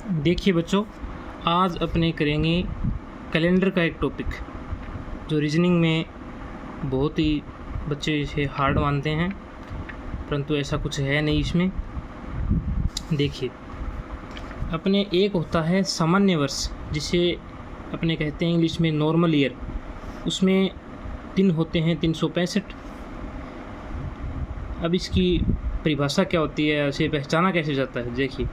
देखिए बच्चों, आज अपने करेंगे कैलेंडर का एक टॉपिक जो रीजनिंग में बहुत ही बच्चे इसे हार्ड मानते हैं, परंतु ऐसा कुछ है नहीं इसमें। देखिए, अपने एक होता है सामान्य वर्ष, जिसे अपने कहते हैं इंग्लिश में नॉर्मल ईयर। उसमें दिन होते हैं 365। अब इसकी परिभाषा क्या होती है, इसे पहचाना कैसे जाता है? देखिए,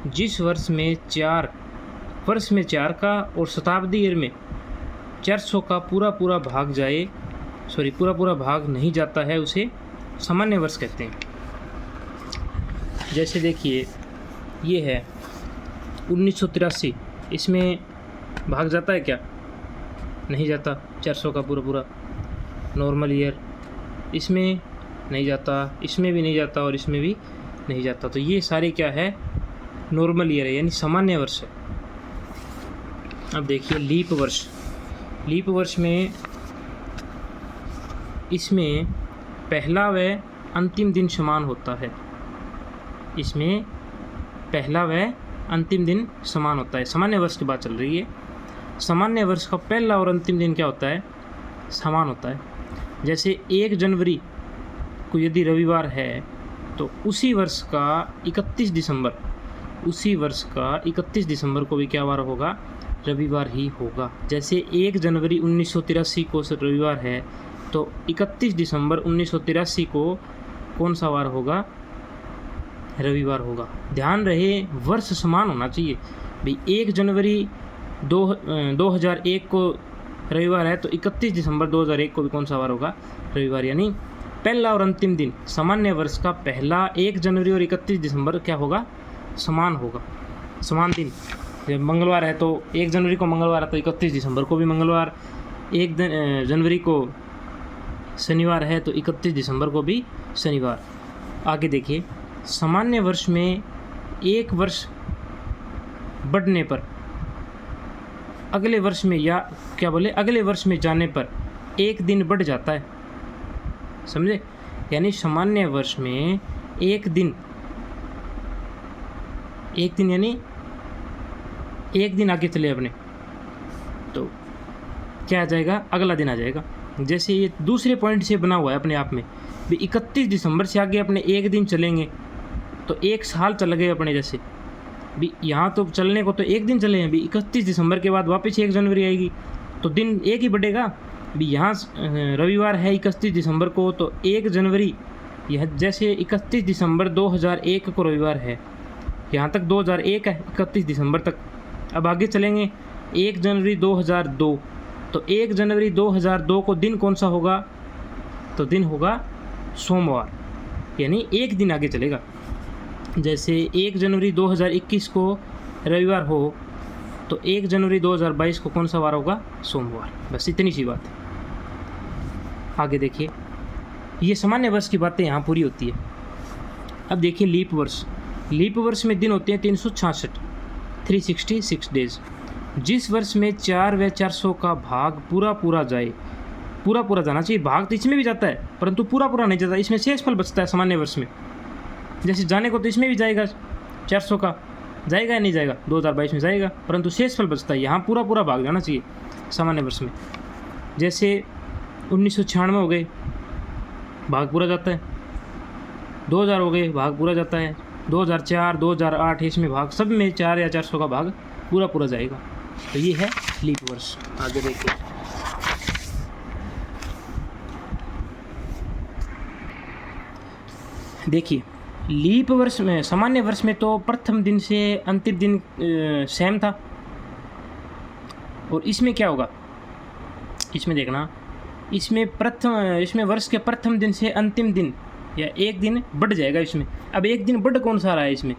जिस वर्ष में 4 का और शताब्दी ईयर में 400 का पूरा भाग जाए, पूरा भाग नहीं जाता है, उसे सामान्य वर्ष कहते हैं। जैसे देखिए, ये है 1983, इसमें भाग जाता है क्या? नहीं जाता। 400 का पूरा नॉर्मल ईयर, इसमें नहीं जाता, इसमें भी नहीं जाता और इसमें भी नहीं जाता। तो ये सारे क्या है? नॉर्मल ईयर है, यानी सामान्य वर्ष है। अब देखिए लीप वर्ष में इसमें पहला व अंतिम दिन समान होता है। इसमें पहला व अंतिम दिन समान होता है। सामान्य वर्ष की बात चल रही है। सामान्य वर्ष का पहला और अंतिम दिन क्या होता है? समान होता है। जैसे 1 जनवरी को यदि रविवार है तो उसी वर्ष का 31 दिसंबर को भी क्या वार होगा? रविवार ही होगा। जैसे 1 जनवरी 1983 को रविवार है तो 31 दिसंबर 1983 को कौन सा वार होगा? रविवार होगा। ध्यान रहे, वर्ष समान होना चाहिए भाई। 1 जनवरी 2001 को रविवार है तो 31 दिसंबर 2001 को भी कौन सा वार होगा? रविवार। यानी पहला और अंतिम दिन सामान्य वर्ष का पहला 1 जनवरी और 31 दिसंबर क्या होगा? समान होगा, समान दिन। जब मंगलवार है तो 1 जनवरी को मंगलवार है तो 31 दिसंबर को भी मंगलवार। 1 जनवरी को शनिवार है तो 31 दिसंबर को भी शनिवार। आगे देखिए, सामान्य वर्ष में एक वर्ष बढ़ने पर अगले वर्ष में अगले वर्ष में जाने पर 1 दिन बढ़ जाता है। समझे? यानी सामान्य वर्ष में एक दिन यानी एक दिन आगे चले अपने तो क्या आ जाएगा? अगला दिन आ जाएगा। जैसे ये दूसरे पॉइंट से बना हुआ है अपने आप में भी। 31 दिसंबर से आगे अपने एक दिन चलेंगे तो 1 साल चल गए अपने। जैसे भी यहाँ तो चलने को तो एक दिन चले हैं भी, 31 दिसंबर के बाद वापस 1 जनवरी आएगी तो दिन एक ही बढ़ेगा भी। यहाँ रविवार है 31 दिसंबर को तो 1 जनवरी, यह जैसे 31 दिसंबर 2001 को रविवार है, यहाँ तक 2001 है 31 दिसंबर तक। अब आगे चलेंगे 1 जनवरी 2002 तो 1 जनवरी 2002 को दिन कौन सा होगा? तो दिन होगा सोमवार, यानी एक दिन आगे चलेगा। जैसे 1 जनवरी 2021 को रविवार हो तो 1 जनवरी 2022 को कौन सा वार होगा? सोमवार। बस इतनी सी बात है। आगे देखिए, ये सामान्य वर्ष की बातें यहाँ पूरी होती है। अब देखिए लीप वर्ष में दिन होते हैं 366, 366 डेज। जिस वर्ष में 4 व 400 का भाग पूरा जाना चाहिए। भाग तो इसमें भी जाता है परंतु पूरा नहीं जाता, इसमें शेषफल बचता है सामान्य वर्ष में। जैसे जाने को तो इसमें भी जाएगा, 400 का जाएगा या नहीं जाएगा? 2022 में जाएगा, परंतु शेषफल बचता है। यहाँ पूरा भाग जाना चाहिए सामान्य वर्ष में। जैसे 1996 हो गए, भाग पूरा जाता है। 2000 हो गए, भाग पूरा जाता है। 2004, 2008, इसमें भाग सब में 4 या 400 का भाग पूरा जाएगा। तो ये है लीप वर्ष। आगे देखिए, लीप वर्ष में, सामान्य वर्ष में तो प्रथम दिन से अंतिम दिन सेम था। और इसमें क्या होगा? इसमें देखना, इसमें वर्ष के प्रथम दिन से अंतिम दिन या एक दिन बढ़ जाएगा इसमें। अब एक दिन बढ़ कौन सा रहा है इसमें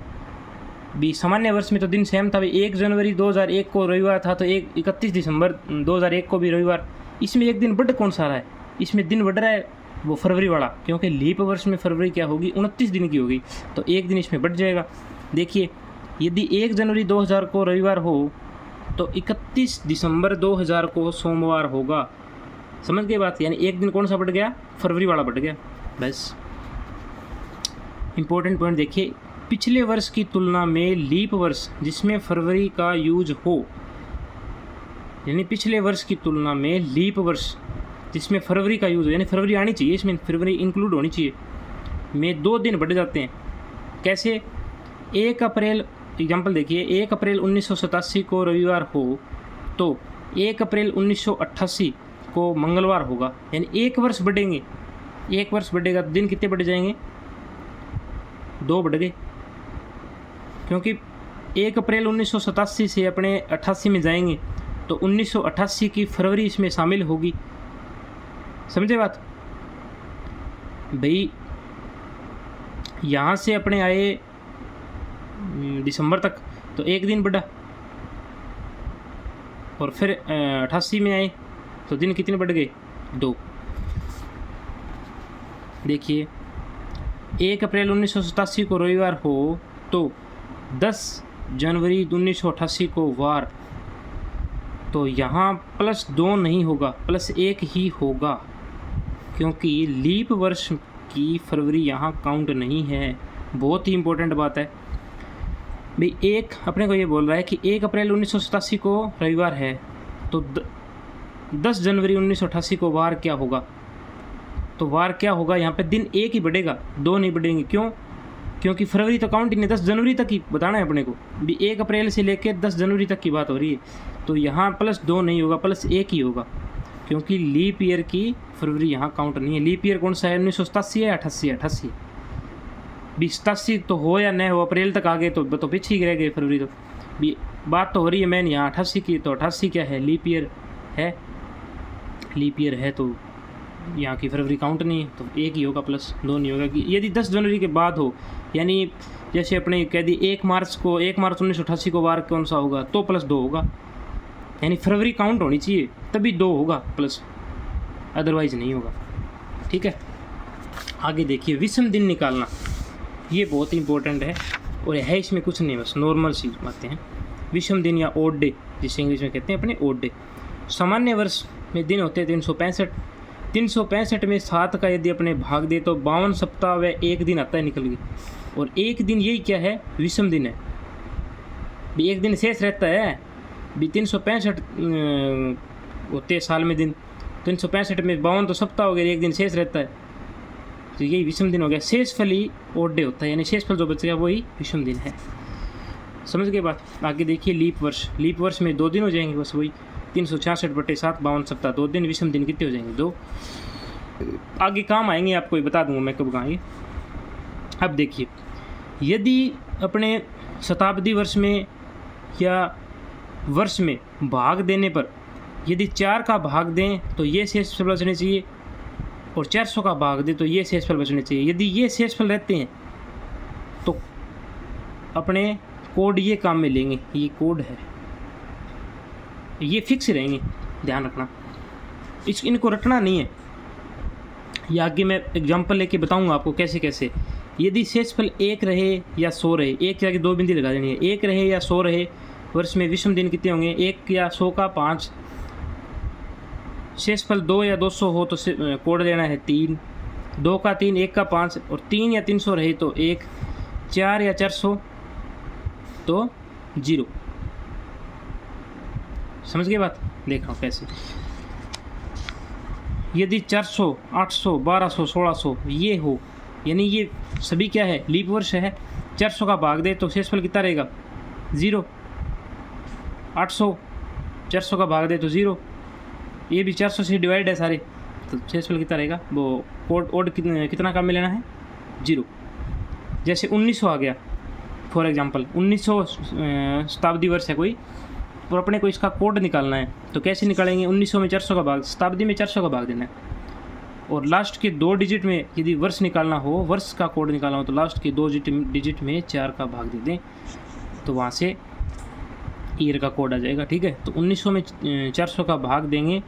भी? सामान्य वर्ष में तो दिन सेम था। 1 जनवरी 2001 को रविवार था तो 31 दिसंबर 2001 को भी रविवार। इसमें एक दिन बढ़ कौन सा रहा है? इसमें दिन बढ़ रहा है वो फरवरी वाला, क्योंकि लीप वर्ष में फरवरी क्या होगी? 29 दिन की होगी, तो एक दिन इसमें बढ़ जाएगा। देखिए, यदि 1 जनवरी 2000 को रविवार हो तो 31 दिसंबर 2000 को सोमवार होगा। समझ गए बात? यानी एक दिन कौन सा बढ़ गया? फरवरी वाला बढ़ गया। बस इंपॉर्टेंट पॉइंट देखिए, पिछले वर्ष की तुलना में लीप वर्ष जिसमें फरवरी का यूज हो, यानी पिछले वर्ष की तुलना में लीप वर्ष जिसमें फरवरी का यूज हो, यानी फरवरी आनी चाहिए, इसमें फरवरी इंक्लूड होनी चाहिए, में 2 दिन बढ़ जाते हैं। कैसे? 1 अप्रैल, एग्जाम्पल देखिए, 1 अप्रैल 1987 को रविवार हो तो 1 अप्रैल 1988 को मंगलवार होगा, यानी 1 वर्ष बढ़ेंगे। 1 वर्ष बढ़ेगा तो दिन कितने बढ़ जाएंगे? 2 बढ़ गए, क्योंकि 1 अप्रैल 1987 से अपने 88 में जाएंगे तो 1988 की फरवरी इसमें शामिल होगी। समझे बात भाई? यहाँ से अपने आए दिसंबर तक तो 1 दिन बढ़ा, और फिर 88 में आए तो दिन कितने बढ़ गए? 2। देखिए 1 अप्रैल 1987 को रविवार हो तो 10 जनवरी 1988 को वार, तो यहाँ +2 नहीं होगा, +1 ही होगा, क्योंकि लीप वर्ष की फरवरी यहाँ काउंट नहीं है। बहुत ही इम्पोर्टेंट बात है भाई। एक अपने को ये बोल रहा है कि 1 अप्रैल 1987 को रविवार है तो 10 जनवरी 1988 को वार क्या होगा? तो वार क्या होगा? यहाँ पे दिन 1 ही बढ़ेगा, 2 नहीं बढ़ेंगे। क्यों? क्योंकि फरवरी तो काउंट ही नहीं, 10 जनवरी तक ही बताना है अपने को भी। 1 अप्रैल से लेकर 10 जनवरी तक की बात हो रही है, तो यहाँ +2 नहीं होगा, +1 ही होगा, क्योंकि लीप ईयर की फरवरी यहाँ काउंट नहीं है। लीप ईयर कौन सा है? 1987 है, 88 है। 88 भी 87 तो हो या न हो, अप्रैल तक आ गए तो पीछे ही रह गए फरवरी। तो भी बात तो हो रही है मैन यहाँ 88 की, तो 88 क्या है? लीप ईयर है। लीप ईयर है तो यहाँ की फरवरी काउंट नहीं है, तो 1 ही होगा, +2 नहीं होगा। कि यदि 10 जनवरी के बाद हो, यानी जैसे अपने कह दी 1 मार्च 1988 को वार कौन सा होगा, तो +2 होगा, यानी फरवरी काउंट होनी चाहिए तभी 2 होगा प्लस, अदरवाइज नहीं होगा। ठीक है, आगे देखिए विषम दिन निकालना, ये बहुत ही इंपॉर्टेंट है और है इसमें कुछ नहीं, बस नॉर्मल सी बातें हैं। विषम दिन या ओड डे जिसे इंग्लिश में कहते हैं अपने, ओड डे। सामान्य वर्ष में दिन होते हैं 365। 365 में 7 का यदि अपने भाग दे तो 52 सप्ताह व 1 दिन आता है निकल गई। और 1 दिन यही क्या है? विषम दिन है भी। 1 दिन शेष रहता है भी। 365 होते हैं साल में दिन, 365 में 52 तो सप्ताह हो गए, 1 दिन शेष रहता है, तो यही विषम दिन हो गया। शेषफल ही ओड डे होता है, यानी शेषफल जो बचेगा वही विषम दिन है। समझ गए बात? आगे देखिए लीप वर्ष। लीप वर्ष में 2 दिन हो जाएंगे बस, वही 366/7, 52 सप्ताह, 2 दिन। विषम दिन कितने हो जाएंगे? 2। आगे काम आएंगे, आपको बता दूंगा मैं कब आएंगे। अब देखिए, यदि अपने शताब्दी वर्ष में या वर्ष में भाग देने पर यदि 4 का भाग दें तो ये शेषफल बचने चाहिए, और 400 का भाग दें तो ये शेषफल बचने चाहिए। यदि ये शेषफल रहते हैं तो अपने कोड ये काम में लेंगे, ये कोड है, ये फिक्स रहेंगे, ध्यान रखना, इनको रटना नहीं है। ये आगे मैं एग्जांपल लेके बताऊंगा आपको कैसे कैसे। यदि शेषफल 1 रहे या 100 रहे, 1 के आगे 2 बिंदी लगा देनी है, 1 रहे या 100 रहे, वर्ष में विषम दिन कितने होंगे? 1 या 100 का 5। शेषफल 2 या 200 हो तो कोड लेना है 3, 2 का 3, 1 का 5, और 3 या 300 रहे तो 1, 4 या 400 तो 0। समझ गए बात? देख रहा हूँ कैसे। यदि 400, 800, 1200, 1600 ये हो, यानी ये सभी क्या है? लीप वर्ष है। 400 का भाग दे तो शेषफल कितना रहेगा? 0। 800 400 का भाग दे तो 0। ये भी 400 से डिवाइड है सारे, तो शेषफल कितना रहेगा? वो ओड कितना काम में लेना है? 0। जैसे 1900 आ गया फॉर एग्जांपल, 1900 शताब्दी वर्ष है कोई, और अपने को इसका कोड निकालना है, तो कैसे निकालेंगे? 1900 में 400 का भाग, शताब्दी में 400 का भाग देना है, और लास्ट के 2 डिजिट में यदि वर्ष निकालना हो, वर्ष का कोड निकालना हो, तो लास्ट के 2 डिजिट में 4 का भाग दे दें, तो वहाँ से ईयर का कोड आ जाएगा। ठीक है, तो 1900 में 400 का भाग देंगे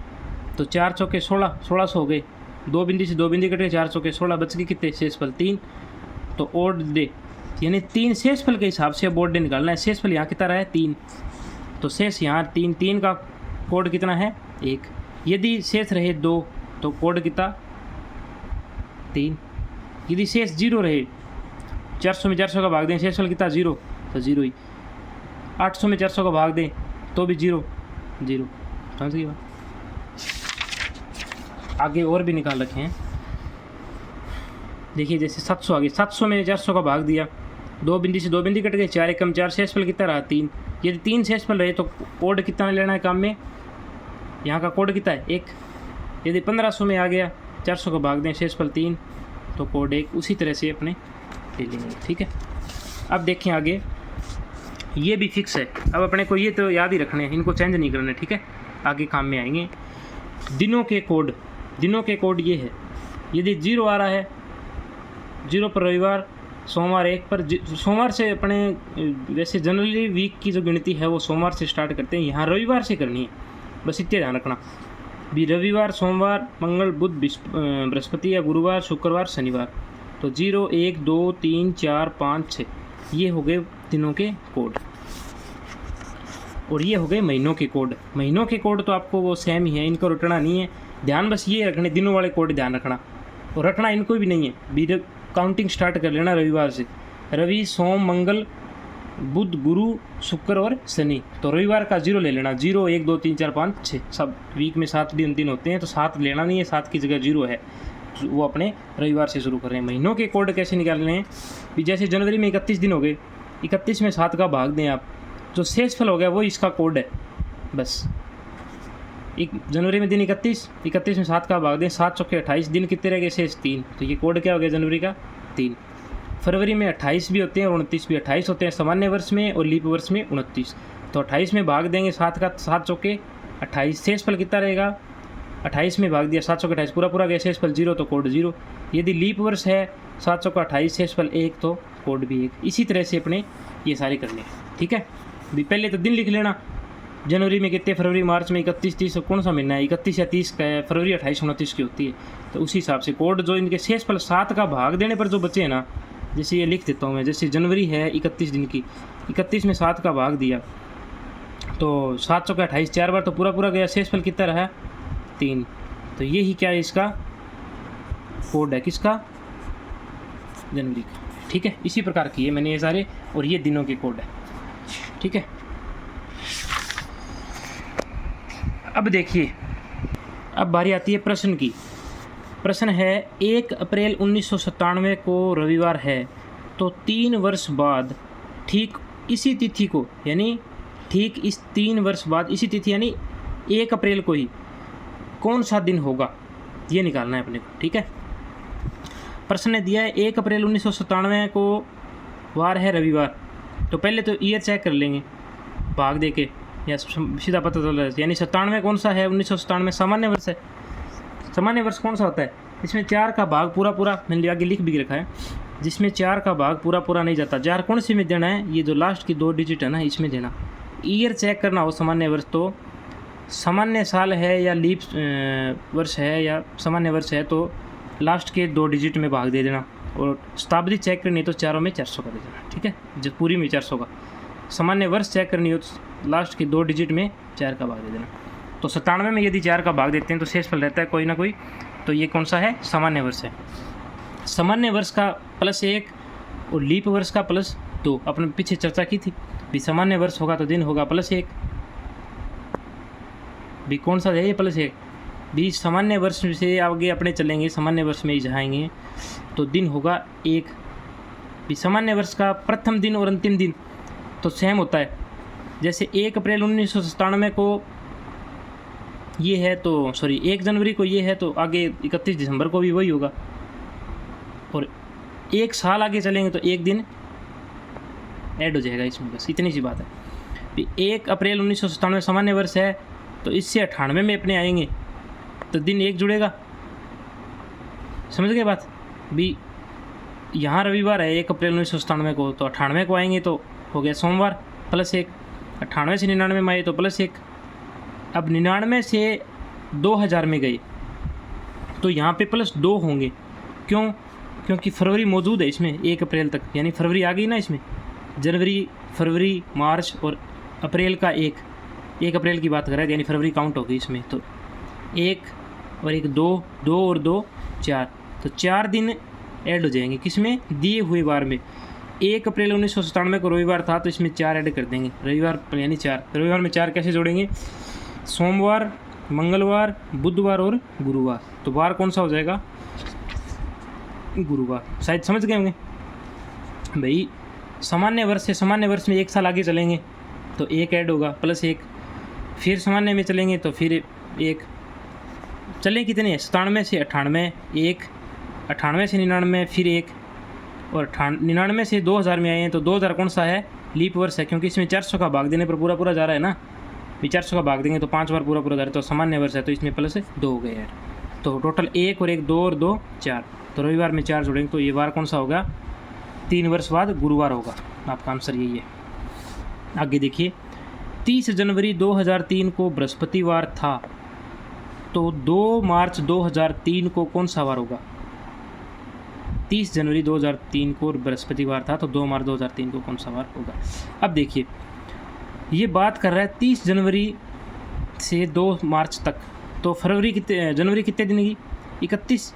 तो 4 चौके 16, 1600 हो गए, 2 बिंदी से 2 बिंदी कटे, 4 चौके 16, बच गए कितने? शेषफल 3। तो ओड डे यानी 3 शेषफल के हिसाब से अब ओड डे निकालना है। शेषफल यहाँ कितना रहा है? 3, तो शेष यहाँ 3, 3 का कोड कितना है? 1। यदि शेष रहे 2 तो कोड कितना? 3। यदि शेष 0 रहे 400 में 400 का भाग दें, शेषफल कितना 0, तो 0 ही। 800 में 400 का भाग दें तो भी 0 0। समझ गई बात। आगे और भी निकाल रखे हैं, देखिए जैसे 700 आगे, 700 में 400 का भाग दिया, 2 बिंदी से 2 बिंदी कट गए, 4 एकम 4, शेषफल कितना रहा 3। यदि 3 शेषफल रहे तो कोड कितना लेना है काम में, यहाँ का कोड कितना है 1। यदि 1500 में आ गया, 400 का भाग दें, शेषफल 3, तो कोड 1। उसी तरह से अपने ले लेंगे, ठीक है। अब देखें आगे, ये भी फिक्स है। अब अपने को ये तो याद ही रखने हैं, इनको चेंज नहीं करने, ठीक है, आगे काम में आएंगे। दिनों के कोड, दिनों के कोड ये है, यदि 0 आ रहा है, 0 पर रविवार, सोमवार 1 पर, सोमवार से अपने वैसे जनरली वीक की जो गिनती है वो सोमवार से स्टार्ट करते हैं, यहाँ रविवार से करनी है, बस इतना ध्यान रखना भी। रविवार, सोमवार, मंगल, बुध, बृहस्पति या गुरुवार, शुक्रवार, शनिवार, तो 0 1 2 3 4 5 6 ये हो गए दिनों के कोड। और ये हो गए महीनों के कोड। महीनों के कोड तो आपको वो सेम ही है, इनको रटना नहीं है, ध्यान बस ये रखने, दिनों वाले कोड ध्यान रखना, और रटना इनको भी नहीं है। बीर काउंटिंग स्टार्ट कर लेना रविवार से, रवि, सोम, मंगल, बुध, गुरु, शुक्र और शनि, तो रविवार का 0 ले लेना। 0 1 2 3 4 5 6, सब वीक में 7 दिन होते हैं, तो 7 लेना नहीं है, 7 की जगह 0 है, वो अपने रविवार से शुरू कर रहे हैं। महीनों के कोड कैसे निकालने हैं भी, जैसे जनवरी में 31 दिन हो गए, 31 में 7 का भाग दें आप, जो शेषफल हो गया वो इसका कोड है बस। एक जनवरी में दिन 31 में 7 का भाग दें, 7 चौके 28, दिन कितने रह गए शेष 3, तो ये कोड क्या हो गया जनवरी का 3। फरवरी में 28 भी होते हैं और 29 भी, 28 होते हैं सामान्य वर्ष में और लीप वर्ष में 29, तो 28 में भाग देंगे 7 का, 7 चौके 28, शेषफल कितना रहेगा 28 में भाग दिया 7 चौके 28, पूरा गया, शेषफल 0, तो कोड 0। यदि लीप वर्ष है 7 चौका 28, शेषफल 1, तो कोड भी 1। इसी तरह से अपने ये सारे करने हैं, ठीक है। भी पहले तो दिन लिख लेना, जनवरी में कितने, फरवरी, मार्च में 31 30, कौन सा महीना है 31 या 30 का है, फरवरी 28 29 की होती है, तो उसी हिसाब से कोड जो इनके शेषफल 7 का भाग देने पर जो बचे हैं ना, जैसे ये लिख देता हूँ मैं, जैसे जनवरी है 31 दिन की, 31 में 7 का भाग दिया तो 7 चौका 28, 4 बार तो पूरा गया, शेषफल कितना रहा 3, तो यही क्या है इसका कोड है, किसका जनवरी का, ठीक है। इसी प्रकार की है मैंने ये सारे, और ये दिनों के कोड है, ठीक है। अब देखिए, अब बारी आती है प्रश्न की। प्रश्न है 1 अप्रैल 1997 को रविवार है, तो 3 वर्ष बाद ठीक इसी तिथि को, यानी ठीक इस 3 वर्ष बाद इसी तिथि यानी 1 अप्रैल को ही कौन सा दिन होगा, ये निकालना है अपने को, ठीक है। प्रश्न ने दिया है 1 अप्रैल 1997 को वार है रविवार, तो पहले तो ईयर चेक कर लेंगे भाग दे के, या सीधा पता चल रहा है, यानी 97 कौन सा है, 1997 सामान्य वर्ष है। सामान्य वर्ष कौन सा होता है, इसमें 4 का भाग पूरा मैंने आगे लिख भी रखा है, जिसमें 4 का भाग पूरा नहीं जाता। 4 कौन से में देना है, ये जो लास्ट की 2 डिजिट है ना, इसमें देना। ईयर चेक करना हो सामान्य वर्ष, तो सामान्य साल है या लीप वर्ष है या सामान्य वर्ष है, तो लास्ट के 2 डिजिट में भाग दे देना। और शताब्दी चेक करनी है तो 4 में 400 का दे देना, ठीक है, जो पूरी में 400 का। सामान्य वर्ष चेक करनी हो तो लास्ट के 2 डिजिट में 4 का भाग दे देना। तो 97 में यदि 4 का भाग देते हैं तो शेषफल रहता है कोई ना कोई, तो ये कौन सा है, सामान्य वर्ष है। सामान्य वर्ष का +1 और लीप वर्ष का +2, अपने पीछे चर्चा की थी भी, सामान्य वर्ष होगा तो दिन होगा +1 भी, कौन सा है ये +1 भी। सामान्य वर्ष से आगे अपने चलेंगे, सामान्य वर्ष में ही जाएंगे तो दिन होगा 1 भी। सामान्य वर्ष का प्रथम दिन और अंतिम दिन तो सेम होता है, जैसे 1 अप्रैल 1997 को ये है, तो सॉरी 1 जनवरी को ये है, तो आगे 31 दिसंबर को भी वही होगा। और 1 साल आगे चलेंगे तो 1 दिन ऐड हो जाएगा इसमें, बस इतनी सी बात है। 1 अप्रैल 1997 सामान्य वर्ष है, तो इससे 98 में अपने आएंगे तो दिन 1 जुड़ेगा, समझ गए बात भी। यहाँ रविवार है 1 अप्रैल 1997 को, तो 98 को आएंगे तो हो गया सोमवार +1, 98 से 99 में आए तो +1। अब 99 से 2000 में गए तो यहाँ पे +2 होंगे, क्यों, क्योंकि फरवरी मौजूद है इसमें 1 अप्रैल तक, यानी फरवरी आ गई ना इसमें, जनवरी, फरवरी, मार्च और अप्रैल का 1 अप्रैल की बात कर रहे हैं, यानी फरवरी काउंट होगी इसमें, तो 1 और 1 2 और 2 4, तो 4 दिन ऐड हो जाएंगे किस में, दिए हुए बार में। 1 अप्रैल 1997 को रविवार था, तो इसमें 4 ऐड कर देंगे, रविवार यानी 4। रविवार में 4 कैसे जोड़ेंगे? सोमवार, मंगलवार, बुधवार और गुरुवार। तो वार कौन सा हो जाएगा? गुरुवार। शायद समझ गए होंगे भाई। सामान्य वर्ष से सामान्य वर्ष में 1 साल आगे चलेंगे तो 1 ऐड होगा प्लस 1, फिर सामान्य में चलेंगे तो फिर 1। चलें कितने? 97 से 98, 1, 98 से 99 फिर 1, और 99 से 2000 में आए हैं तो 2000 कौन सा है? लीप वर्ष है, क्योंकि इसमें 400 का भाग देने पर पूरा पूरा जा रहा है ना। 400 का भाग देंगे तो 5 बार पूरा पूरा जा रहा है, तो सामान्य वर्ष है, तो इसमें प्लस 2 हो गए ऐड। तो टोटल 1 और 1 2 और 2 4। तो रविवार में 4 जोड़ेंगे तो ये वार कौन सा होगा? 3 वर्ष बाद गुरुवार होगा। आपका आंसर यही है। आगे देखिए, 30 जनवरी 2003 को बृहस्पतिवार था, तो 2 मार्च 2003 को कौन सा वार होगा? 30 जनवरी 2003 को बृहस्पतिवार था, तो 2 मार्च 2003 को कौन सा वार होगा? अब देखिए, ये बात कर रहा है 30 जनवरी से 2 मार्च तक, तो जनवरी कितने दिन की? 31।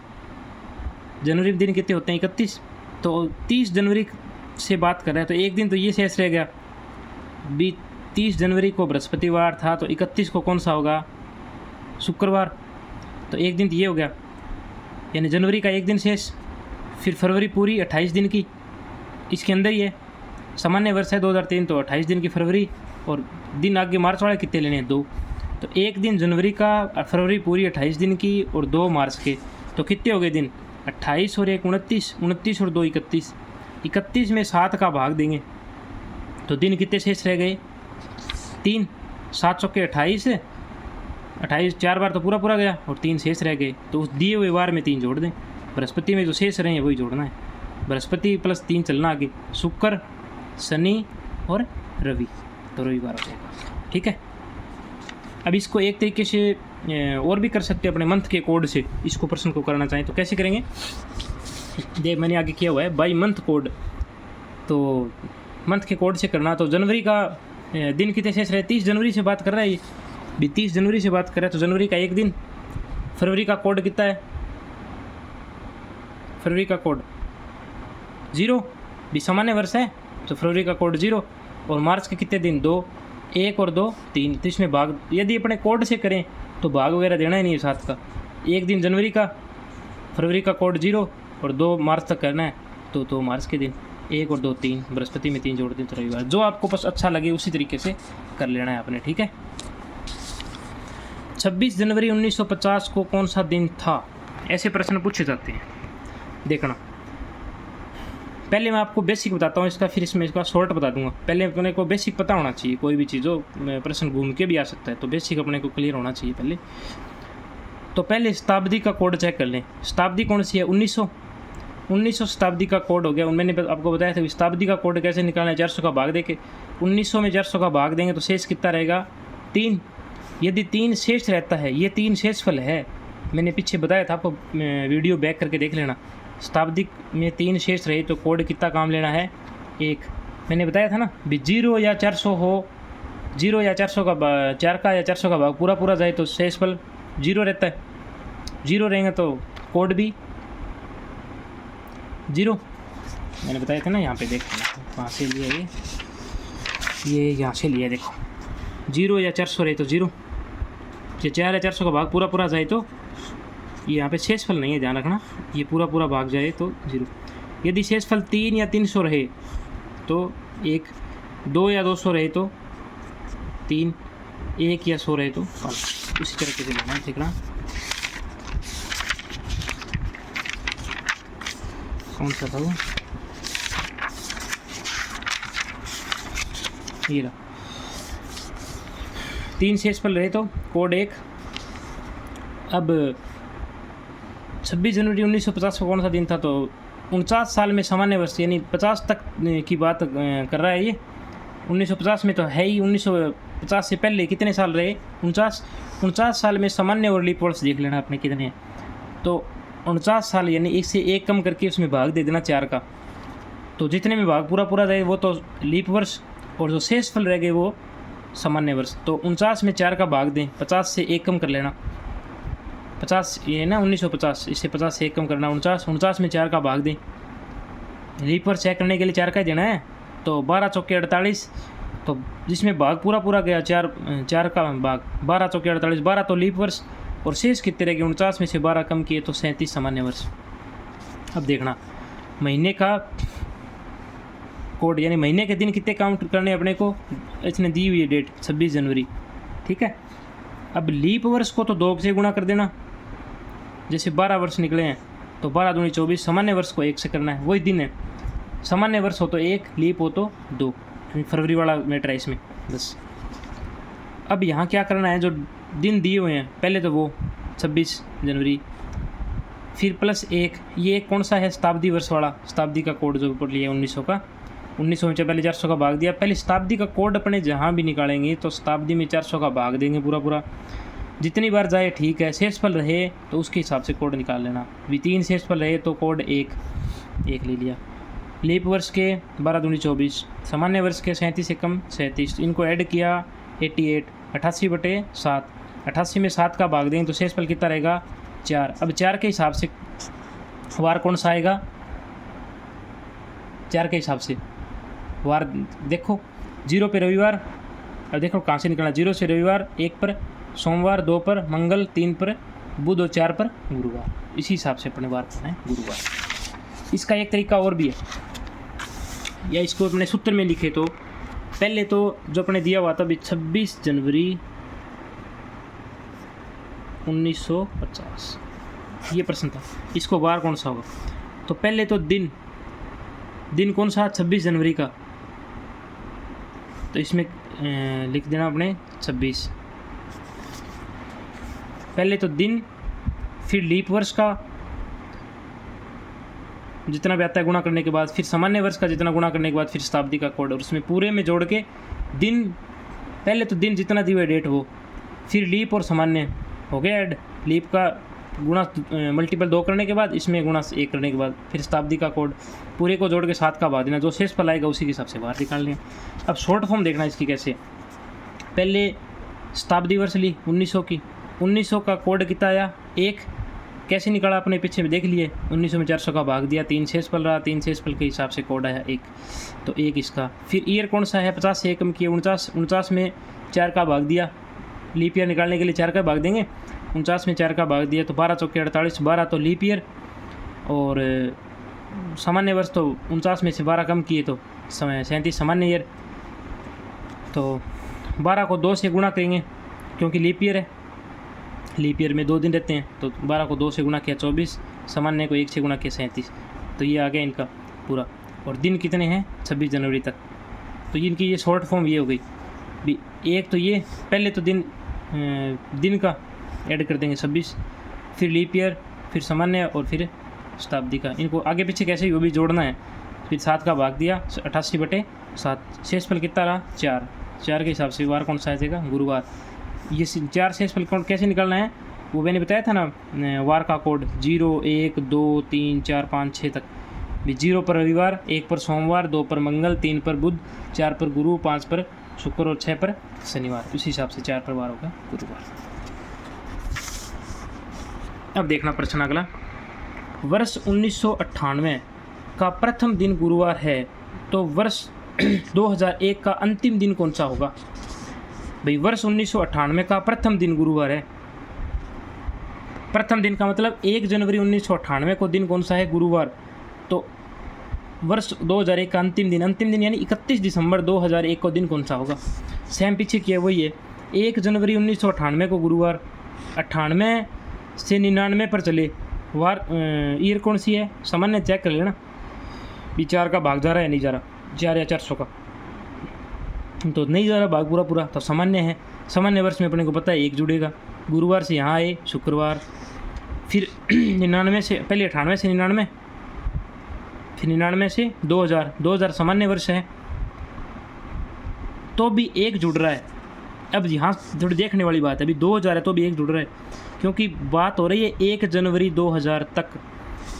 जनवरी दिन कितने होते हैं? 31। तो 30 जनवरी से बात कर रहे हैं, तो एक दिन तो ये शेष रह गया। 30 जनवरी को बृहस्पतिवार था, तो 31 को कौन सा होगा? शुक्रवार। तो एक दिन तो ये हो गया, यानी जनवरी का एक दिन शेष। फिर फरवरी पूरी 28 दिन की, इसके अंदर ही है। सामान्य वर्ष है 2003, तो 28 दिन की फरवरी, और दिन आगे मार्च वाले कितने लेने हैं? 2। तो एक दिन जनवरी का, फरवरी पूरी 28 दिन की, और 2 मार्च के, तो कितने हो गए दिन? 28 और 1 29, 29 और 2 31। 31 में 7 का भाग देंगे तो दिन कितने शेष रह गए? 3। 7 चौके 28, 28 4 बार तो पूरा पूरा गया, और 3 शेष रह गए। तो उस दिए हुए वार में 3 जोड़ दें। बृहस्पति में जो शेष रहे हैं वही जोड़ना है। बृहस्पति प्लस 3 चलना आगे, शुक्र, शनि और रवि, तो रविवार हो जाएगा। ठीक है। अब इसको एक तरीके से और भी कर सकते हैं अपने मंथ के कोड से। इसको प्रश्न को करना चाहें तो कैसे करेंगे? देख, मैंने आगे किया हुआ है बाई मंथ कोड। तो मंथ के कोड से करना, तो जनवरी का दिन कितने शेष रहे? 30 जनवरी से बात कर रहा है ये भी, 30 जनवरी से बात कर रहा है, तो जनवरी का एक दिन। फरवरी का कोड कितना है? फरवरी का कोड 0 भी, सामान्य वर्ष है, तो फरवरी का कोड 0। और मार्च के कितने दिन? 2, 1 और 2 3। तो इसमें भाग यदि अपने कोड से करें तो भाग वगैरह देना ही नहीं है 7 का। एक दिन जनवरी का, फरवरी का कोड 0, और 2 मार्च तक करना है, तो 2 मार्च के दिन, 1 और 2 3, बृहस्पति में 3 जोड़ दें तो रविवार। जो आपको बस अच्छा लगे उसी तरीके से कर लेना है आपने। ठीक है। 26 जनवरी 1950 को कौन सा दिन था? ऐसे प्रश्न पूछे जाते हैं। देखना, पहले मैं आपको बेसिक बताता हूँ इसका, फिर इसमें इसका शॉर्ट बता दूंगा। पहले अपने को बेसिक पता होना चाहिए, कोई भी चीज़ हो, प्रश्न घूम के भी आ सकता है, तो बेसिक अपने को क्लियर होना चाहिए पहले। तो पहले शताब्दी का कोड चेक कर लें। शताब्दी कौन सी है? 1900 शताब्दी का कोड हो गया। मैंने आपको बताया था शताब्दी का कोड कैसे निकालना है। 400 का भाग दे के 1900 में 400 का भाग देंगे तो शेष कितना रहेगा? 3। यदि 3 शेष रहता है, ये 3 शेषफल है, मैंने पीछे बताया था आपको, वीडियो बैक करके देख लेना। शताब्दी में 3 शेष रहे तो कोड कितना काम लेना है? 1। मैंने बताया था ना भी, 0 या 400 हो, 0 या 400 का 4 का या 400 का भाग पूरा पूरा जाए तो शेषफल 0 रहता है। 0 रहेंगे तो कोड भी 0। मैंने बताया था ना, यहाँ पे देख लेना, वहाँ से लिया ये यहाँ से लिया, देखो 0 या 400 रहे तो 0, ये 4 या 400 का भाग पूरा पूरा जाए तो, ये यहाँ पे शेषफल नहीं है, ध्यान रखना, ये पूरा पूरा भाग जाए तो 0। यदि शेषफल 3 या 300 रहे तो 1, 2 या 200 रहे तो 3, 1 या 100 रहे तो 5। उसी तरीके से लेना है, देखना कौन सा था वो, ये रहा। 3 शेषफल रहे तो कोड 1। अब 26 जनवरी 1950 को कौन सा दिन था? तो 49 साल में सामान्य वर्ष, यानी 50 तक की बात कर रहा है ये। 1950 में तो है ही, 1950 से पहले कितने साल रहे? 49 साल में सामान्य और लीप वर्ष देख लेना आपने कितने हैं। तो 49 साल यानी 1 से 1 कम करके उसमें भाग दे देना 4 का, तो जितने में भाग पूरा पूरा जाए वो तो लीप वर्ष, और जो शेषफल रह गए वो सामान्य वर्ष। तो 49 में 4 का भाग दें, 50 से 1 कम कर लेना। 50 ये ना 1950, इससे 50 से 1 कम करना 49 में 4 का भाग दें लीप वर्ष चेक करने के लिए 4 का ही देना है, तो 12 चौके 48, तो जिसमें भाग पूरा पूरा गया 4 का भाग 12 चौके 48, 12 तो लीप वर्ष, और शेष कितने रहेंगे 49 में से 12 कम किए तो 37 सामान्य वर्ष। अब देखना महीने का कोड, यानी महीने के दिन कितने काउंट करने अपने को, इसने दी हुई है डेट 26 जनवरी, ठीक है। अब लीप वर्ष को तो 2 से गुणा कर देना, जैसे 12 वर्ष निकले हैं तो 12 दूनी 24, सामान्य वर्ष को 1 से करना है, वही दिन है, सामान्य वर्ष हो तो 1, लीप हो तो 2, फरवरी वाला मैटर है इसमें बस। अब यहाँ क्या करना है, जो दिन दिए हुए हैं पहले तो वो 26 जनवरी, फिर +1, ये कौन सा है शताब्दी वर्ष वाला, शताब्दी का कोड जो ऊपर लिया 1900 का, 1900 में पहले 400 का भाग दिया, पहले शताब्दी का कोड अपने जहाँ भी निकालेंगे तो शताब्दी में 400 का भाग देंगे पूरा पूरा, जितनी बार जाए ठीक है, शेषफल रहे तो उसके हिसाब से कोड निकाल लेना, भी 3 शेषफल रहे तो कोड 1 ले लिया। लीप वर्ष के 12 दूनी 24, सामान्य वर्ष के 37 से कम 37, इनको ऐड किया 88, 88/7, 88 में 7 का भाग देंगे तो शेषफल कितना रहेगा 4। अब 4 के हिसाब से वार कौन सा आएगा, 4 के हिसाब से वार देखो, 0 पे रविवार, अब देखो कहाँ से निकलना, 0 से रविवार, 1 पर सोमवार, 2 पर मंगल, 3 पर बुध और 4 पर गुरुवार, इसी हिसाब से अपने वार करना है गुरुवार। इसका एक तरीका और भी है, या इसको अपने सूत्र में लिखे तो पहले तो जो अपने दिया हुआ था अभी 26 जनवरी 1950, ये प्रश्न था, इसको वार कौन सा होगा, तो पहले तो दिन कौन सा 26 जनवरी का, तो इसमें लिख देना अपने 26, पहले तो दिन, फिर लीप वर्ष का जितना भी आता है गुणा करने के बाद, फिर सामान्य वर्ष का जितना गुणा करने के बाद, फिर शताब्दी का कोड, और उसमें पूरे में जोड़ के दिन, पहले तो दिन जितना दी हुई डेट वो, फिर लीप और सामान्य हो गया ऐड, लीप का गुणा मल्टीपल 2 करने के बाद, इसमें गुणा 1 करने के बाद, फिर शताब्दी का कोड, पूरे को जोड़ के 7 का भाग देना, जो शेषफल आएगा उसी के हिसाब से बाहर निकाल लें। अब शॉर्ट फॉर्म देखना इसकी कैसे, पहले शताब्दी वर्ष ली 1900 की, 1900 का कोड कितना आया 1, कैसे निकाला अपने पीछे में देख लिए, 1900 में 400 का भाग दिया, 3 शेषफल रहा, 3 शेषफल के हिसाब से कोड आया 1, तो 1 इसका। फिर ईयर कौन सा है, 50 से 1 कम किए 49 में 4 का भाग दिया, लीप ईयर निकालने के लिए 4 का भाग देंगे, 49 में 4 का भाग दिया तो 12 चौके 48, 12 तो लीप ईयर, और सामान्य वर्ष तो 49 में से 12 कम किए तो 37 सामान्य ईयर, तो 12 को 2 से गुणा करेंगे क्योंकि लीप ईयर है, लीप ईयर में 2 दिन रहते हैं, तो 12 को 2 से गुणा किया 24, सामान्य को 1 से गुणा किया 37, तो ये आ गया इनका पूरा, और दिन कितने हैं 26 जनवरी तक, तो इनकी ये शॉर्ट फॉर्म ये हो गई भी। एक तो ये पहले तो दिन का ऐड कर देंगे 26, फिर लीप ईयर, फिर सामान्य और फिर शताब्दी का, इनको आगे पीछे कैसे ही वो भी जोड़ना है, फिर 7 का भाग दिया 88/7, शेषफल कितना रहा 4 के हिसाब से वार कौन सा आ जाएगा गुरुवार। ये 4 शेषफल कौन कैसे निकालना है वो मैंने बताया था ना, वार का कोड 0, 1, 2, 3, 4, 5, 6 तक भी, 0 पर रविवार, 1 पर सोमवार, 2 पर मंगल, 3 पर बुध, 4 पर गुरु, 5 पर शुक्र और 6 पर शनिवार, उसी हिसाब से 4 पर वार होगा गुरुवार। अब देखना प्रश्न अगला, वर्ष 1998 का प्रथम दिन गुरुवार है तो वर्ष 2001 का अंतिम दिन कौन सा होगा। भाई वर्ष 1998 का प्रथम दिन गुरुवार है, प्रथम दिन का मतलब 1 जनवरी 1998 को दिन कौन सा है गुरुवार, तो वर्ष 2001 का अंतिम दिन यानी 31 दिसंबर 2001 को दिन कौन सा होगा। सेम पीछे किया वही है, 1 जनवरी 1998 को गुरुवार, 98 से 99 पर चले, वार ईयर कौन सी है सामान्य चेक कर लेना, भी 4 का भाग जा रहा है नहीं जा रहा, 4 या 400 का, तो नहीं जा रहा भाग पूरा तो सामान्य है, सामान्य वर्ष में अपने को पता है 1 जुड़ेगा, गुरुवार से यहाँ आए शुक्रवार, फिर 99 से पहले 98 से 99, फिर 99 से 2000 सामान्य वर्ष है तो भी 1 जुड़ रहा है। अब यहाँ थोड़ी देखने वाली बात है, अभी 2000 है तो भी 1 जुड़ रहा है, क्योंकि बात हो रही है 1 जनवरी 2000 तक,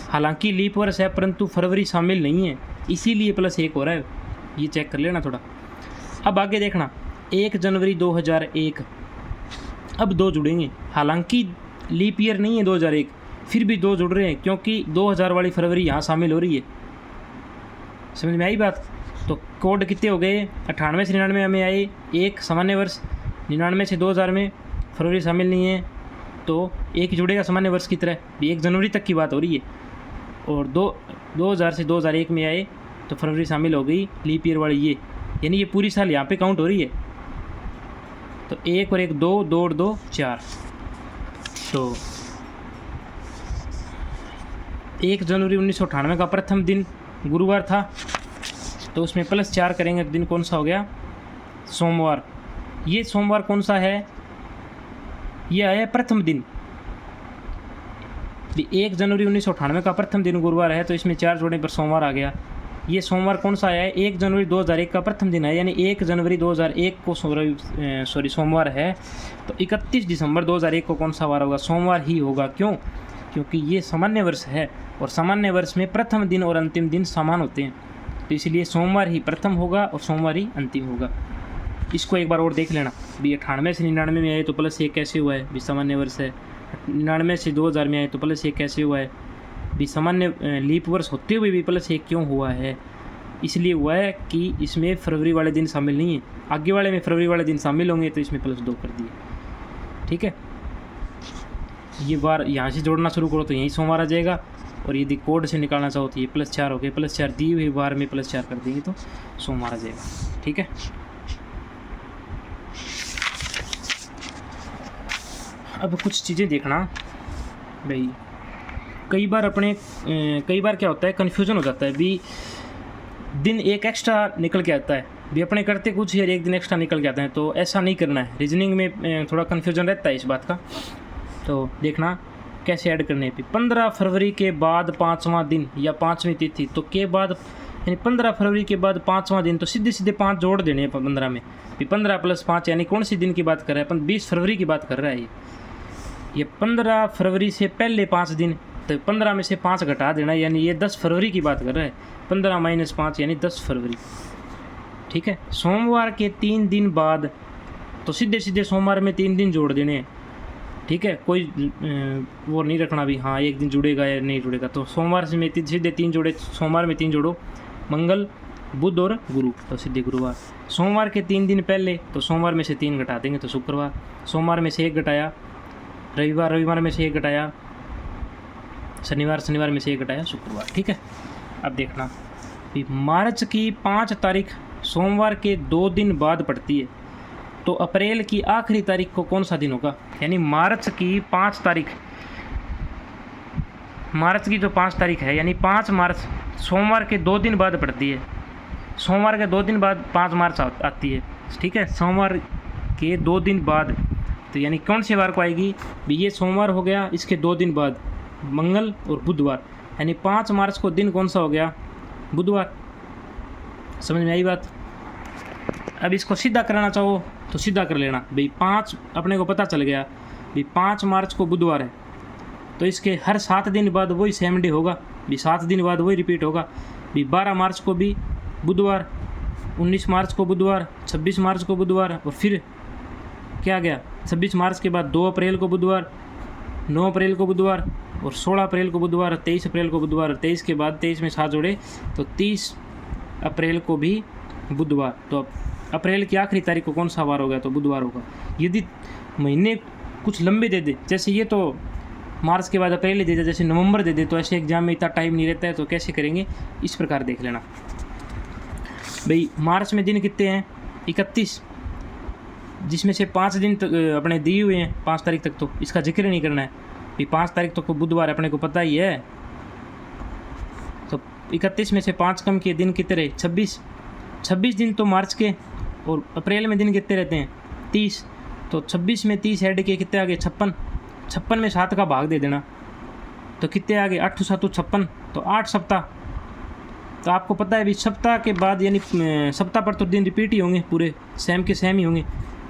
हालांकि लीप वर्ष है परंतु फरवरी शामिल नहीं है, इसीलिए +1 हो रहा है, ये चेक कर लेना थोड़ा। अब आगे देखना 1 जनवरी 2001, अब 2 जुड़ेंगे, हालांकि लीप ईयर नहीं है 2001, फिर भी 2 जुड़ रहे हैं क्योंकि 2000 वाली फरवरी यहाँ शामिल हो रही है, समझ में आई बात। तो कोड कितने हो गए, 98 से 99 में आए, एक सामान्य वर्ष, 99 से 2000 में फरवरी शामिल नहीं है, तो एक जुड़ेगा सामान्य वर्ष की तरह, 1 जनवरी तक की बात हो रही है। और 2000 से 2001 में आए तो फरवरी शामिल हो गई, लीप ईयर वाली ये, यानी ये पूरी साल यहाँ पे काउंट हो रही है। तो 1 और 1 2, 2 और 2 4, तो 1 जनवरी 1998 का प्रथम दिन गुरुवार था, तो उसमें +4 करेंगे, दिन कौन सा हो गया, सोमवार। ये सोमवार कौन सा है, ये आया प्रथम दिन। 1 जनवरी 1998 का प्रथम दिन गुरुवार है, तो इसमें 4 जोड़ने पर सोमवार आ गया। ये सोमवार कौन सा आया है, 1 जनवरी 2001 का प्रथम दिन है, यानी 1 जनवरी 2001 को सोमवार है, तो 31 दिसंबर 2001 को कौन सा वार होगा, सोमवार ही होगा। क्यों, क्योंकि ये सामान्य वर्ष है, और सामान्य वर्ष में प्रथम दिन और अंतिम दिन समान होते हैं, तो इसलिए सोमवार ही प्रथम होगा और सोमवार ही अंतिम होगा। इसको एक बार और देख लेना भी, 98 से 99 में आए तो +1 कैसे हुआ है, भी सामान्य वर्ष है। 99 से 2000 में आए तो +1 कैसे हुआ है, भी सामान्य लीप वर्ष होते हुए भी +1 क्यों हुआ है, इसलिए हुआ है कि इसमें फरवरी वाले दिन शामिल नहीं है, आगे वाले में फरवरी वाले दिन शामिल होंगे, तो इसमें +2 कर दिए। ठीक है, ये बार यहाँ से जोड़ना शुरू करो तो यहीं सोमवार आ जाएगा, और यदि कोड से निकालना चाहो तो ये +4 हो गए, +4 दी हुई बार में +4 कर देंगे तो सोमवार आ जाएगा। ठीक है, अब कुछ चीज़ें देखना भाई, कई बार क्या होता है, कन्फ्यूज़न हो जाता है भी, दिन एक एक्स्ट्रा निकल के आता है भी, अपने करते कुछ यार एक दिन एक्स्ट्रा निकल के आते हैं, तो ऐसा नहीं करना है। रीजनिंग में थोड़ा कन्फ्यूज़न रहता है इस बात का, तो देखना कैसे ऐड करने पे। 15 फरवरी के बाद 5वां दिन या 5वीं तिथि, तो के बाद यानी 15 फरवरी के बाद 5वां दिन, तो सीधे सीधे 5 जोड़ देने हैं 15 में, 15 + 5 यानी कौन सी दिन की बात कर रहा है, अपन 20 फरवरी की बात कर रहा है। ये 15 फरवरी से पहले 5 दिन, तो 15 में से 5 घटा देना, यानी ये 10 फरवरी की बात कर रहा है, 15 - 5 यानी 10 फरवरी। ठीक है, सोमवार के 3 दिन बाद, तो सीधे सीधे सोमवार में 3 दिन जोड़ देने हैं। ठीक है, कोई वो नहीं रखना भी हाँ एक दिन जुड़ेगा या नहीं जुड़ेगा, तो सोमवार से में सीधे 3 जोड़े, सोमवार में 3 जोड़ो, मंगल बुध और गुरु, तो सीधे गुरुवार। सोमवार के 3 दिन पहले, तो सोमवार में से 3 घटा देंगे तो शुक्रवार, सोमवार में से 1 घटाया रविवार, रविवार में से 1 घटाया शनिवार, शनिवार में से 1 घटाया शुक्रवार। ठीक है, अब देखना भी मार्च की 5 तारीख सोमवार के 2 दिन बाद पड़ती है, तो अप्रैल की आखिरी तारीख को कौन सा दिन होगा, यानी मार्च की 5 तारीख, मार्च की जो 5 तारीख है, यानी 5 मार्च सोमवार के 2 दिन बाद पड़ती है, सोमवार के 2 दिन बाद 5 मार्च आती है। ठीक है, सोमवार के 2 दिन बाद, तो यानी कौन से वार को आएगी भी, ये सोमवार हो गया, इसके 2 दिन बाद मंगल और बुधवार, यानी 5 मार्च को दिन कौन सा हो गया, बुधवार। समझ में आई बात। अब इसको सीधा कराना चाहो तो सीधा कर लेना भाई, 5 अपने को पता चल गया भाई 5 मार्च को बुधवार है, तो इसके हर 7 दिन बाद वही सेम डे होगा भी, 7 दिन बाद वही रिपीट होगा भी, 12 मार्च को भी बुधवार, 19 मार्च को बुधवार, 26 मार्च को बुधवार, और फिर क्या गया 26 मार्च के बाद 2 अप्रैल को बुधवार, 9 अप्रैल को बुधवार, और 16 अप्रैल को बुधवार, 23 अप्रैल को बुधवार, 23 के बाद 23 में 7 जोड़े तो 30 अप्रैल को भी बुधवार। तो अप्रैल की आखिरी तारीख को कौन सा वार होगा, तो बुधवार होगा। यदि महीने कुछ लंबे दे दे, जैसे ये तो मार्च के बाद अप्रैल दे दे, जैसे नवंबर दे दे, तो ऐसे एग्जाम में इतना टाइम नहीं रहता है, तो कैसे करेंगे इस प्रकार देख लेना भाई। मार्च में दिन कितने हैं, 31, जिसमें से 5 दिन अपने दिए हुए हैं 5 तारीख तक, तो इसका जिक्र नहीं करना है भाई, 5 तारीख तक को बुधवार अपने को पता ही है, तो 31 में से 5 कम किए, दिन कितने रहे 26 दिन तो मार्च के, और अप्रैल में दिन कितने रहते हैं 30, तो 26 में 30 ऐड किए कितने आ गए 56 में 7 का भाग दे देना, तो कितने आ गए 8 7 56, तो 8 सप्ताह। तो आपको पता है भी सप्ताह के बाद, यानी सप्ताह पर तो दिन रिपीट ही होंगे, पूरे सेम के सेम ही होंगे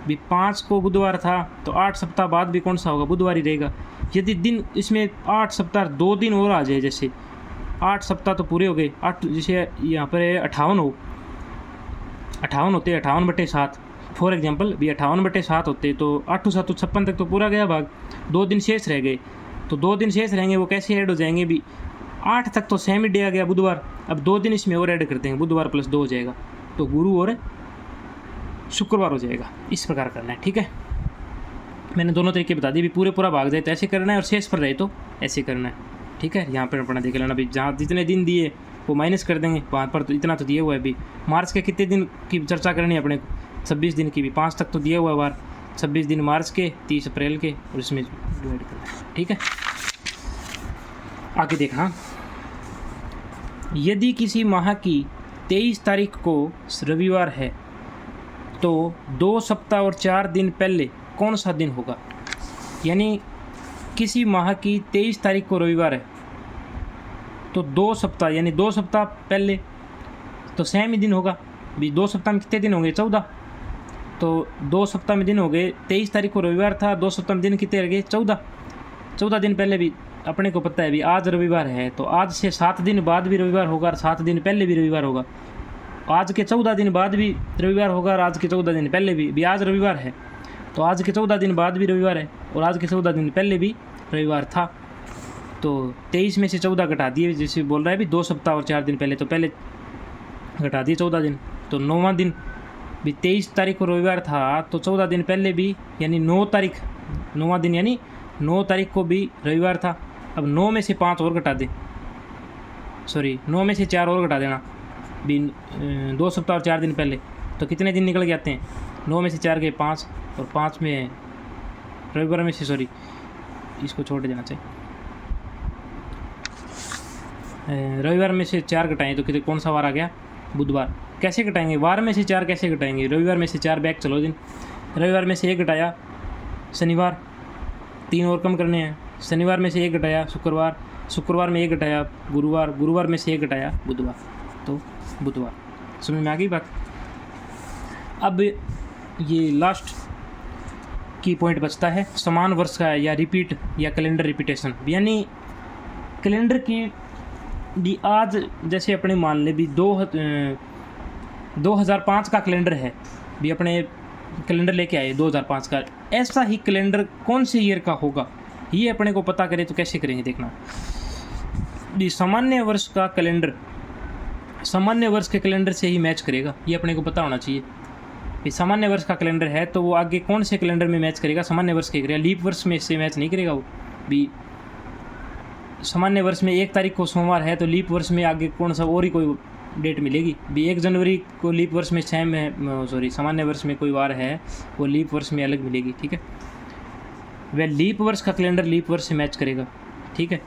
भी। 5 को बुधवार था, तो 8 सप्ताह बाद भी कौन सा होगा, बुधवार ही रहेगा। यदि दिन इसमें 8 सप्ताह 2 दिन और आ जाए, जैसे 8 सप्ताह तो पूरे हो गए, 8 जैसे यहाँ पर 58 हो, 58 होते, 58/7 फॉर एग्जांपल भी, 58/7 होते, तो 8 7 56 तक तो पूरा गया भाग, 2 दिन शेष रह गए, तो 2 दिन शेष रहेंगे, वो कैसे ऐड हो जाएंगे भी 8 तक तो सेम ही डे आ गया बुधवार। अब 2 दिन इसमें और ऐड कर देंगे, बुधवार प्लस 2 हो जाएगा, तो गुरु और शुक्रवार हो जाएगा। इस प्रकार करना है, ठीक है। मैंने दोनों तरीके बता दिए। भी पूरा भाग जाए तो ऐसे करना है, और शेष पर रहे तो ऐसे करना है, ठीक है। यहाँ पर अपना देख लेना, अभी जहाँ जितने दिन दिए वो माइनस कर देंगे, वहाँ पर तो इतना तो दिया हुआ है। अभी मार्च के कितने दिन की चर्चा करनी है अपने को, 26 दिन की, भी 5 तक तो दिया हुआ है बार, 26 दिन मार्च के, 30 अप्रैल के, और इसमें डिवाइड करना है, ठीक है। आगे देखना, यदि किसी माह की 23 तारीख को रविवार है तो 2 सप्ताह और 4 दिन पहले कौन सा दिन होगा। यानी किसी माह की 23 तारीख को रविवार है तो 2 सप्ताह, यानी 2 सप्ताह पहले तो सेम ही दिन होगा। भी 2 सप्ताह में कितने दिन होंगे, 14। तो 2 सप्ताह में दिन हो गए, 23 तारीख को रविवार था, 2 सप्ताह में दिन कितने रह गए, 14 दिन पहले भी अपने को पता है। भी आज रविवार है तो आज से 7 दिन बाद भी रविवार होगा, और 7 दिन पहले भी रविवार होगा। आज के 14 दिन बाद भी रविवार होगा, और आज के 14 दिन पहले भी आज रविवार है तो आज के 14 दिन बाद भी रविवार है, और आज के 14 दिन पहले भी रविवार था। तो 23 में से 14 घटा दिए, जैसे बोल रहा है भी 2 सप्ताह और 4 दिन पहले, तो पहले घटा दिए 14 दिन, तो 9वां दिन भी 23 तारीख को रविवार था तो 14 दिन पहले भी, यानी 9 तारीख 9वां दिन, यानी 9 तारीख को भी रविवार था। अब 9 में से 5 और घटा दे, 9 में से 4 और घटा देना भी 2 सप्ताह और 4 दिन पहले, तो कितने दिन निकल के आते हैं, 9 में से 4 गए 5, और 5 में रविवार में से इसको छोड़ देना चाहिए, रविवार में से 4 घटाएं तो कितने, कौन सा वार आ गया, बुधवार। कैसे घटाएंगे, वार में से 4 कैसे घटाएंगे, रविवार में से 4 बैक चलो दिन, रविवार में से 1 घटाया शनिवार, 3 और कम करने हैं, शनिवार में से 1 घटाया शुक्रवार, शुक्रवार में 1 घटाया गुरुवार, गुरुवार में से 1 घटाया बुधवार, तो बुधवार। समझ में आ गई बात। अब ये लास्ट की पॉइंट बचता है समान वर्ष का या रिपीट या कैलेंडर रिपीटेशन। यानी कैलेंडर की भी आज जैसे अपने मान ले भी 2005 का कैलेंडर है, भी अपने कैलेंडर लेके आए 2005 का, ऐसा ही कैलेंडर कौन से ईयर का होगा ये अपने को पता करें तो कैसे करेंगे देखना। भी सामान्य वर्ष का कैलेंडर सामान्य वर्ष के कैलेंडर से ही मैच करेगा, ये अपने को पता होना चाहिए। भी सामान्य वर्ष का कैलेंडर है तो वो आगे कौन से कैलेंडर में मैच करेगा, सामान्य वर्ष के करेगा, लीप वर्ष में से मैच नहीं करेगा वो। भी सामान्य वर्ष में 1 तारीख को सोमवार है तो लीप वर्ष में आगे कौन सा और ही कोई डेट मिलेगी। भी 1 जनवरी को लीप वर्ष में सेम है, सामान्य वर्ष में कोई वार है वो लीप वर्ष में अलग मिलेगी, ठीक है। वह लीप वर्ष का कैलेंडर लीप वर्ष से मैच करेगा, ठीक है।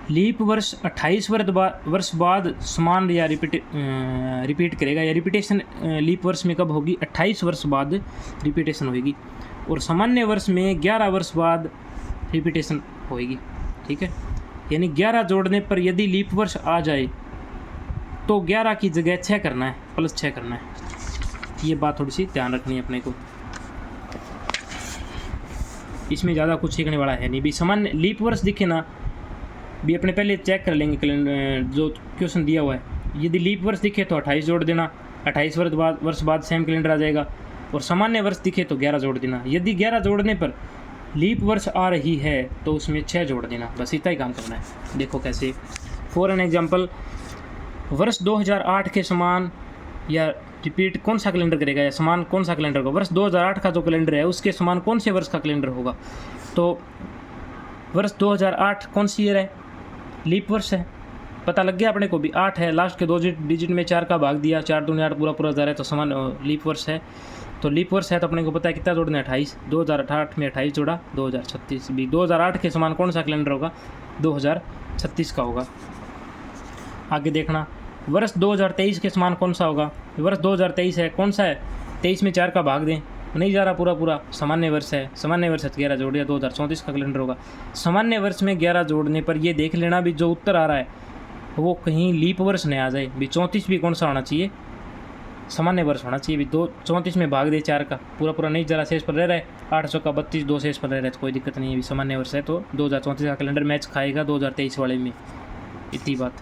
लीप वर्ष 28 वर्ष बाद समान या रिपीट करेगा, या रिपीटेशन लीप वर्ष में कब होगी, 28 वर्ष बाद रिपीटेशन होगी, और सामान्य वर्ष में 11 वर्ष बाद रिपीटेशन होएगी, ठीक है। यानी 11 जोड़ने पर यदि लीप वर्ष आ जाए तो 11 की जगह 6 करना है, प्लस 6 करना है। ये बात थोड़ी सी ध्यान रखनी है अपने को, इसमें ज़्यादा कुछ सीखने वाला है नहीं। भी सामान्य लीप वर्ष दिखे ना भी अपने पहले चेक कर लेंगे कैलेंडर जो क्वेश्चन दिया हुआ है। यदि लीप वर्ष दिखे तो 28 जोड़ देना, 28 वर्ष बाद सेम कैलेंडर आ जाएगा, और सामान्य वर्ष दिखे तो 11 जोड़ देना। यदि 11 जोड़ने पर लीप वर्ष आ रही है तो उसमें 6 जोड़ देना, बस इतना ही काम करना है। देखो कैसे, फॉर एन एग्जाम्पल, वर्ष 2008 के समान या रिपीट कौन सा कैलेंडर करेगा, या समान कौन सा कैलेंडर होगा। वर्ष 2008 का जो कैलेंडर है उसके समान कौन से वर्ष का कैलेंडर होगा। तो वर्ष 2008 कौन सी ईयर है, लीप वर्ष है, पता लग गया अपने को भी। 8 है, लास्ट के 2 डिजिट में 4 का भाग दिया, 4 दूनी 8 पूरा 1000 है, तो समान लीप वर्ष है। तो लीप वर्ष है तो अपने को पता है कितना जोड़ना है, 28। 2008 में 28 जोड़ा 2036, भी 2008 के समान कौन सा कैलेंडर होगा, 2036 का होगा। आगे देखना, वर्ष 2023 के समान कौन सा होगा। वर्ष 2023 है, कौन सा है, 23 में 4 का भाग दें, नहीं जा रहा पूरा सामान्य वर्ष है, सामान्य वर्ष है तो 11 जोड़ दिया, 2034 का कैलेंडर होगा। सामान्य वर्ष में 11 जोड़ने पर ये देख लेना भी जो उत्तर आ रहा है वो कहीं लीप वर्ष नहीं आ जाए। भी 34 भी कौन सा होना चाहिए, सामान्य वर्ष होना चाहिए। भी 34 में भाग दे 4 का, पूरा नहीं जा रहा, शेष पर रह रहा है, 800 का 32, 2 शेष पर रह रहा है, तो कोई दिक्कत नहीं है। भी सामान्य वर्ष है तो 2034 का कैलेंडर मैच खाएगा 2023 वाले में, इतनी बात।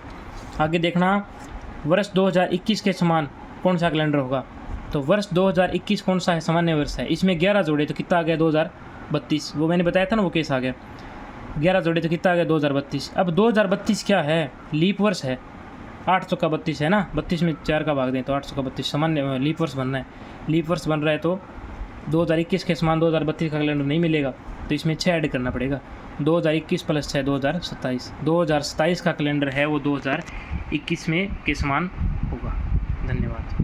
आगे देखना, वर्ष 2021 के समान कौन सा कैलेंडर होगा। तो वर्ष 2021 कौन सा है, सामान्य वर्ष है, इसमें 11 जोड़े तो कितना आ गया, 2032। वो मैंने बताया था ना, वो केस आ गया। 11 जोड़े तो कितना आ गया 2032। अब 2032 क्या है, लीप वर्ष है। 8 चौका 32 है ना, 32 में 4 का भाग दें तो 8 चौका 32 सामान्य लीप वर्ष बनना है। लीप वर्ष बन रहा है तो 2021 के समान 2032 का कैलेंडर नहीं मिलेगा, तो इसमें 6 ऐड करना पड़ेगा। 2021 प्लस 6 2027। 2027 का कैलेंडर है वो 2021 में के समान होगा। धन्यवाद।